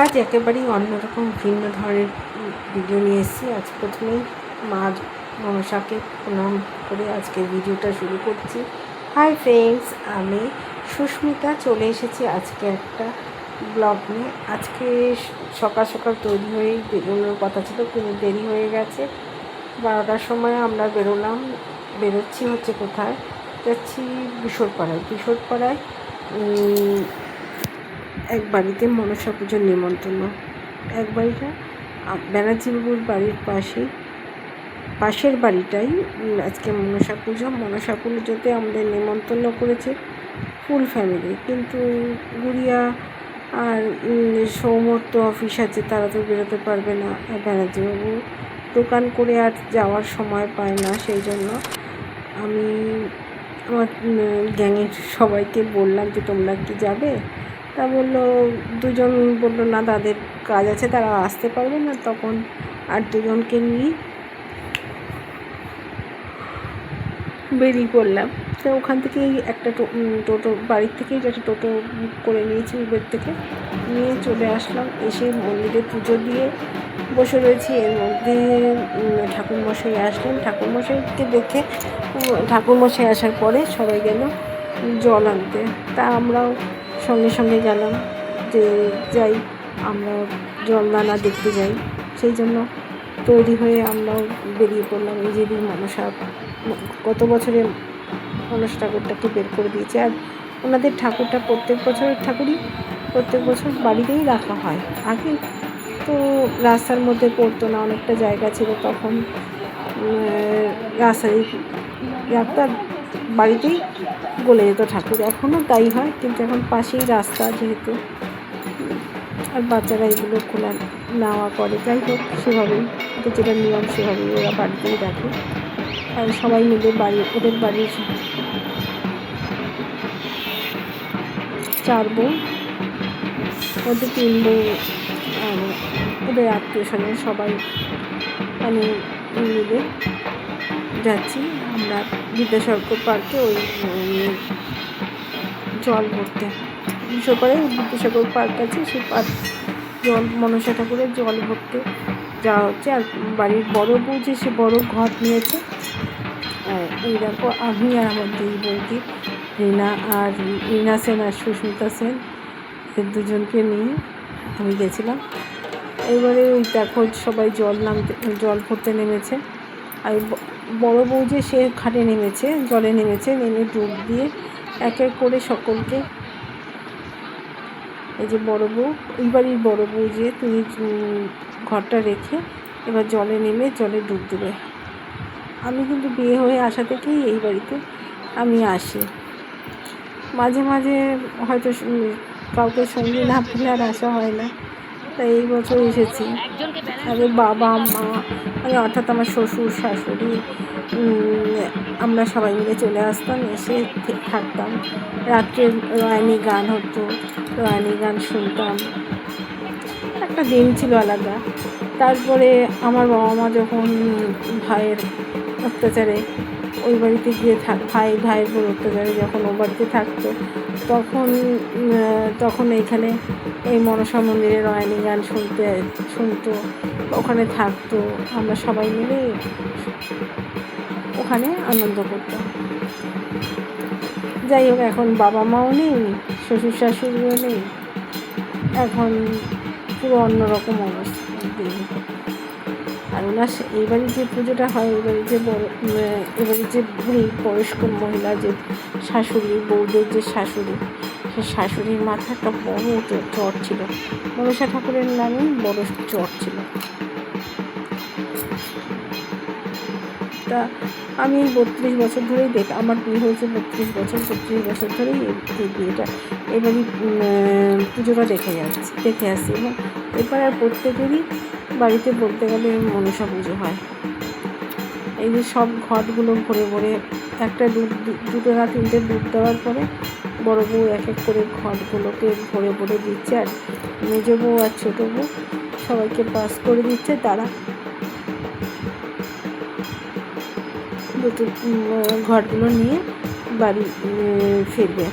আজ একেবারেই অন্যরকম ভিন্ন ধরনের ভিডিও নিয়ে এসেছি। আজ প্রথমেই মা মনসাকে প্রণাম করে আজকে ভিডিওটা শুরু করছি। হাই ফ্রেন্ডস, আমি সুস্মিতা চলে এসেছি আজকে একটা ব্লগ নিয়ে। আজকে সকাল সকাল তৈরি হয়েই বেরোনোর কথা ছিল, কিন্তু দেরি হয়ে গেছে। 12টার সময় আমরা বেরোচ্ছি হচ্ছে কোথায় যাচ্ছি, বিশোরপাড়ায় এক বাড়িতে মনসা পুজোর নিমন্ত্রণ। এক বাড়িটা ব্যানার্জিবাবুর বাড়ির পাশের বাড়িটাই আজকে মনসা পুজোতে আমাদের নিমন্ত্রণ করেছে ফুল ফ্যামিলি, কিন্তু গুড়িয়া আর সৌমর তো অফিস আছে, তারা তো বেরোতে পারবে না। ব্যানার্জিবাবু দোকান করে আর যাওয়ার সময় পায় না, সেই জন্য আমি আমার গ্যাংয়ের সবাইকে বললাম যে তোমরা কি যাবে। তা দুজন বললো না, তাদের কাজ আছে, তারা আসতে পারবে না। তখন আর দুজনকে নিয়ে বেরিয়ে পড়লাম। তো ওখান থেকেই একটা টোটো, বাড়ির থেকেই একটা টোটো বুক করে নিয়েছি, উবের থেকে নিয়ে চলে আসলাম। এসে মন্দিরে পুজো দিয়ে বসে রয়েছি। এর মধ্যে ঠাকুরমশাই আসলেন। ঠাকুরমশাইকে দেখে ঠাকুরমশাই আসার পরে সবাই গেল জল আনতে। তা আমরাও সঙ্গে সঙ্গে গেলাম, যে যাই আমরা জলদানা দেখতে যাই। সেই জন্য তৈরি হয়ে আমরাও বেরিয়ে পড়লাম। এই যে মনসা গত বছরে মনসা ঠাকুরটাকে বের করে দিয়েছে। আর ওনাদের ঠাকুরটা প্রত্যেক বছর বাড়িতেই রাখা হয়। আগে তো রাস্তার মধ্যে পড়তো না, অনেকটা জায়গা ছিল, তখন রাস্তায় রাখতাম, বাড়িতেই গলে যেত ঠাকুর। এখনও তাই হয়, কিন্তু এখন পাশেই রাস্তা যেহেতু, আর বাচ্চারা এগুলো খোলা নেওয়া করে। যাই হোক, সেভাবেই যেটা নিয়ম সেভাবেই ওরা বাড়িতেই রাখে। আর সবাই মিলে ওদের বাড়ির 4 বউ, ওদের 3 বউ আর ওদের আত্মীয় স্বজন সবাই মিলে যাচ্ছি আমরা বিদ্যাসাগর পার্কে। ওই জল ভরতে বিশ্বপাড়ায় বিদ্যাসাগর পার্ক আছে, সেই পার্ক মনসা ঠাকুরের জল ভরতে যাওয়া হচ্ছে। আর বাড়ির বড় বউ যে, সে বড় ঘট নিয়েছে। এই দেখো, আমি আর আমার দুই বৌদি রিনা সেন আর সুস্মিতা সেন, এর দুজনকে নিয়ে আমি গেছিলাম। এবারে ওই দেখো সবাই জল ভরতে নেমেছে। আর বড় বউ যে, সে ঘাটে জলে নেমেছে, নেমে ডুব দিয়ে এক এক করে সকলকে, এই যে বড় বউ, এই বাড়ির বড় বউ যে, তুমি ঘরটা রেখে এবার জলে নেমে জলে ডুব দেবে। আমি কিন্তু বিয়ে হয়ে আসা থেকেই এই বাড়িতে আমি আসি। মাঝে মাঝে হয়তো কাউকে সঙ্গী না পেলে আর আসা হয় না, তাই এই বছর এসেছি। আগে বাবা মা, আমি অর্থাৎ আমার শ্বশুর শাশুড়ি, আমরা সবাই মিলে চলে আসতাম, এসে থাকতাম। রাত্রে রয়ানি গান হতো, রয়ানি গান শুনতাম, একটা দিন ছিল আলাদা। তারপরে আমার বাবা মা যখন ভাইয়ের অত্যাচারে ওই বাড়িতে গিয়ে ভাইয়ের উপর অত্যাচারে যখন ও বাড়িতে থাকতো, তখন এইখানে এই মনসা মন্দিরে রয়ানি গান শুনতো, ওখানে থাকতো। আমরা সবাই মিলে ওখানে আনন্দ করতাম। যাই হোক, এখন বাবা মাও নেই, শ্বশুর শাশুড়িও নেই, এখন পুরো অন্যরকম অবস্থা। আর ওনার এই বাড়ির যে পুজোটা হয়, এবারে যে বুড়ি বয়স্ক মহিলা, যে শাশুড়ি, বউদের যে শাশুড়ি, সে শাশুড়ির মাথায় একটা বড় চট ছিল। মনসা ঠাকুরের নামে বড় চট ছিল। তা আমি 32 বছর ধরেই আমার বিয়ে হয়েছে 32 বছর ধরেই এই বিয়েটা, এবারই পুজোটা দেখে আসছি। এবং এবার আর প্রত্যেকেরই বাড়িতে বলতে গেলে মনসা পুজো হয়। এই যে সব ঘটগুলো ভরে ভরে, একটা দুটো না তিনটে ডুব দেওয়ার পরে বড় বউ এক এক করে ঘটগুলোকে ভরে ভরে দিচ্ছে। আর মেজ বউ আর ছোটো বউ সবাইকে পাস করে দিচ্ছে। তারা দুটো ঘটগুলো নিয়ে বাড়ি ফিরবে।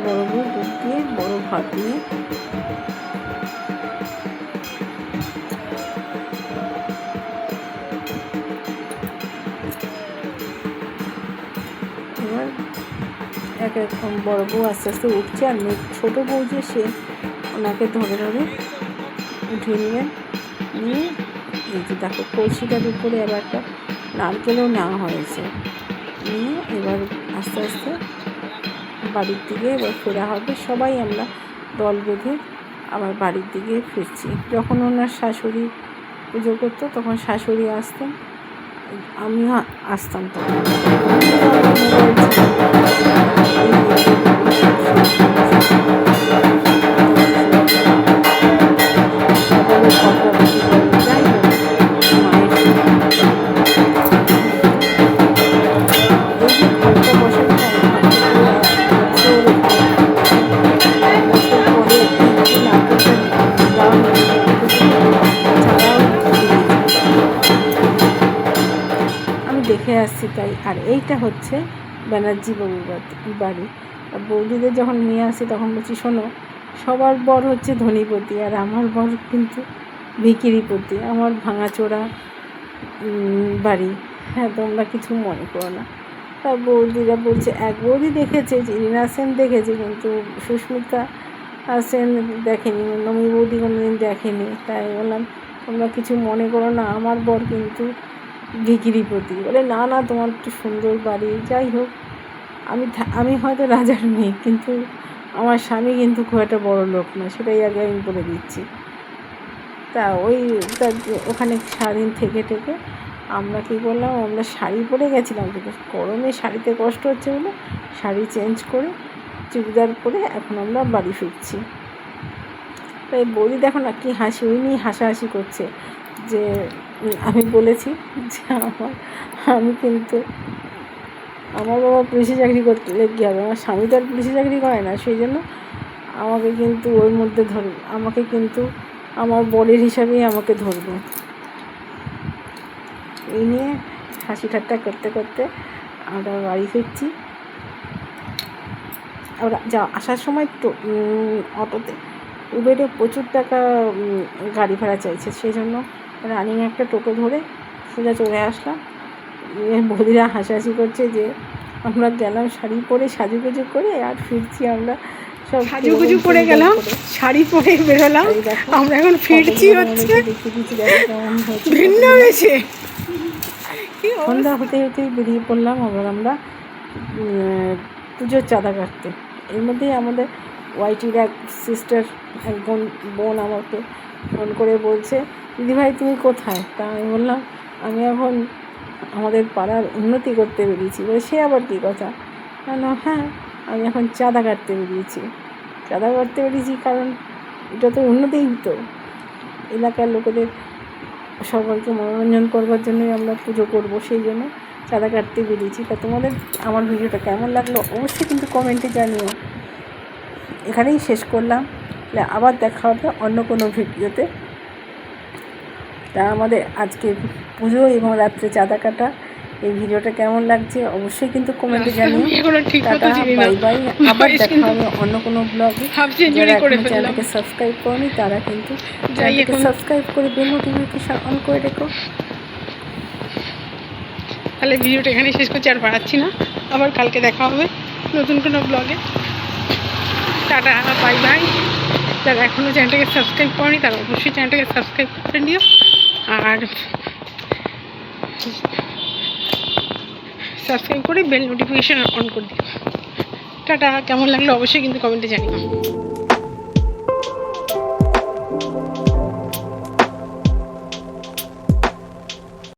বড় বউ দুধ দিয়ে বড় ভাত নিয়ে এবার এক রকম বড় বউ আস্তে আস্তে উঠছে, আর ছোটো বউ যে সে ওনাকে ধরে ধরে উঠিয়ে নেবেন। নিয়ে এই যে দেখো কলসিটার উপরে আবার একটা নারকেলও নেওয়া হয়েছে। নিয়ে এবার আস্তে আস্তে বাড়ির দিকে এবার ফেরা হবে। সবাই আমরা দল বেঁধে আবার বাড়ির দিকে ফিরছি। যখন ওনার শাশুড়ি পুজো করতো তখন শাশুড়ি আসতেন, আমিও আসতাম তখন। দেখে আসছি তাই। আর এইটা হচ্ছে ব্যানার্জি বাবুর বাড়ি। বৌদিদের যখন নিয়ে আসি তখন বলছি, শোনো সবার বর হচ্ছে ধনীপতি, আর আমার বর কিন্তু ভিখিরিপতি, আমার ভাঙাচোরা বাড়ি। হ্যাঁ, তোমরা কিছু মনে করো না। তা বৌদিরা বলছে, এক বৌদি দেখেছে যে রিনা সেন দেখেছে, কিন্তু সুস্মিতা সেন দেখেনি, নমি বৌদি কোনোদিন দেখেনি। তাই বললাম তোমরা কিছু মনে করো না, আমার বর কিন্তু ভিখিরিপতি। বলে না না, তোমার একটু সুন্দর বাড়ি। যাই হোক, আমি হয়তো রাজার মেয়ে, কিন্তু আমার স্বামী কিন্তু খুব একটা বড় লোক না, সেটাই আগে আমি বলে দিচ্ছি। তা ওখানে সারাদিন থেকে আমরা কী করলাম, আমরা শাড়ি পরে গেছিলাম, কিন্তু গরমে শাড়িতে কষ্ট হচ্ছে বলে শাড়ি চেঞ্জ করে চুড়িদার পরে এখন আমরা বাড়ি ফিরছি। তাই বৌদি দেখো না কি হাসি, ওই নিয়ে হাসাহাসি করছে যে আমি বলেছি যে আমি কিন্তু আমার বাবা পুলিশে চাকরি করতে কী হবে, আমার স্বামী তো আর পুলিশে চাকরি করে না, সেই জন্য আমাকে কিন্তু ওর মধ্যে আমাকে কিন্তু আমার বরের হিসাবেই আমাকে ধরবে। এই নিয়ে হাসি ঠাট্টা করতে করতে আমরা বাড়ি ফিরছি। আমরা আসার সময় তো অটোতে উবেরে প্রচুর টাকা গাড়ি ভাড়া চাইছে, সেই জন্য রানিং একটা টোটো ধরে সোজা চলে আসলাম। বৌদিরা হাসাহাসি করছে যে আমরা গেলাম শাড়ি পরে সাজুগুজু করে, আর ফিরছি আমরা সব সাজুগুজু করে গেলাম, শাড়ি পরে বেরোলাম, আমরা এখন ফিরছি হচ্ছে ভিন্ন হয়েছে। সন্ধ্যা হতে হতেই বেরিয়ে পড়লাম আবার আমরা পুজোর চাঁদা কাটতে। এর মধ্যেই আমাদের ওয়াইটির এক সিস্টার, এক বোন আমাকে ফোন করে বলছে, দিদিভাই তুমি কোথায়? তা আমি বললাম আমি এখন আমাদের পাড়ার উন্নতি করতে বেরিয়েছি। বলে সে আবার কী কথা? না হ্যাঁ, আমি এখন চাঁদা কাটতে বেরিয়েছি। চাঁদা কাটতে বেরিয়েছি কারণ এটা তো উন্নতিই হতো, এলাকার লোকেদের সবাইকে মনোরঞ্জন করবার জন্যই আমরা পুজো করব, সেই জন্য চাঁদা কাটতে বেরিয়েছি। তা তোমাদের আমার ভিডিওটা কেমন লাগলো অবশ্যই কিন্তু কমেন্টে জানিও। এখানেই শেষ করলাম, আবার দেখা হবে অন্য কোনো ভিডিওতে। তা আমাদের আজকে পুজো এবং রাত্রে চাঁদা কাটা এই ভিডিওটা কেমন লাগছে অবশ্যই কিন্তু কমেন্টে জানিও। টাটা, বাই বাই, আবার দেখা হবে অন্য কোনো ব্লগে। যারা চ্যানেলকে সাবস্ক্রাইব করনি তারা কিন্তু চ্যানেলকে সাবস্ক্রাইব করে বেল নোটিফিকেশন অন করে রেখো। তাহলে ভিডিওটা এখানেই শেষ করছি, আর বাড়াচ্ছি না। আবার কালকে দেখা হবে নতুন কোনো ব্লগে। Tata, bye bye. যারা এখনও চ্যানেলটাকে সাবস্ক্রাইব করেনি তারা অবশ্যই চ্যানেলটাকে সাবস্ক্রাইব করে নিও, আর সাবস্ক্রাইব করে বেল নোটিফিকেশান অন করে দিও। টাটা, কেমন লাগলো অবশ্যই কিন্তু কমেন্টে জানিও।